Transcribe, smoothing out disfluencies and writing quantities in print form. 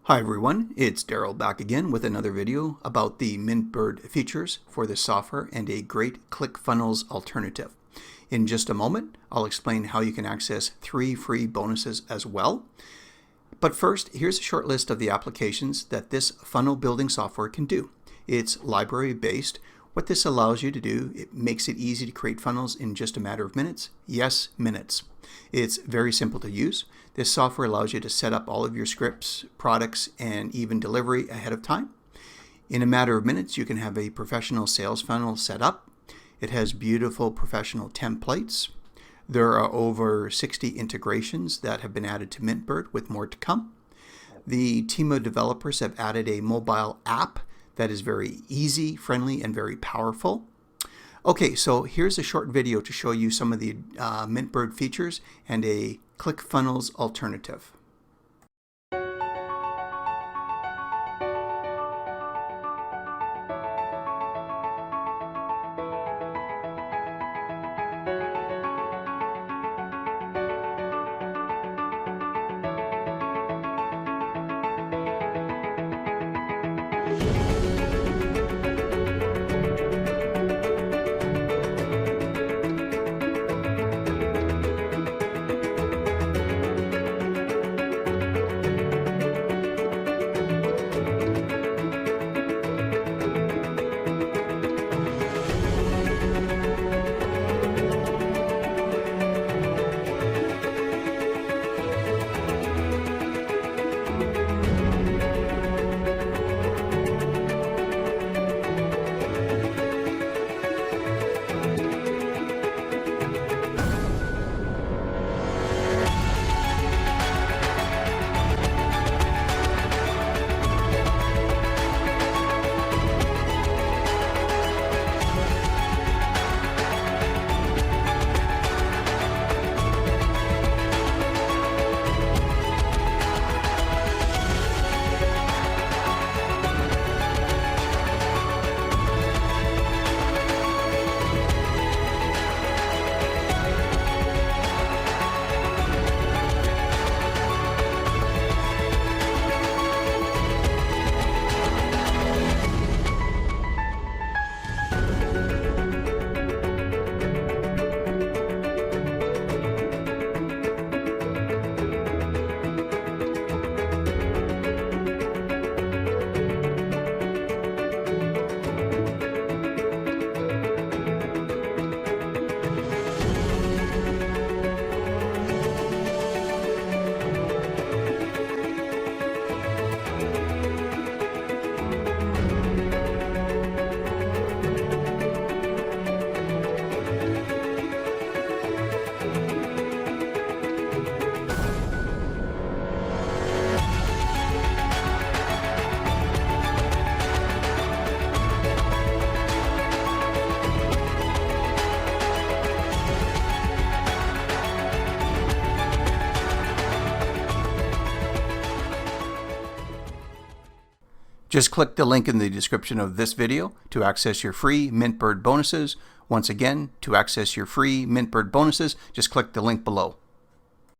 Hi everyone, it's Daryl back again with another video about the MintBird features for this software and a great ClickFunnels alternative. In just a moment, I'll explain how you can access 3 free bonuses as well. But first, here's a short list of the applications that this funnel building software can do. It's library based. What this allows you to do, it makes it easy to create funnels in just a matter of minutes. Yes, minutes. It's very simple to use. This software allows you to set up all of your scripts, products, and even delivery ahead of time. In a matter of minutes, you can have a professional sales funnel set up. It has beautiful professional templates. There are over 60 integrations that have been added to MintBird, with more to come. The team of developers have added a mobile app that is very easy, friendly, and very powerful. Okay, so here's a short video to show you some of the MintBird features and a ClickFunnels alternative. Just click the link in the description of this video to access your free MintBird bonuses. Once again, to access your free MintBird bonuses, just click the link below.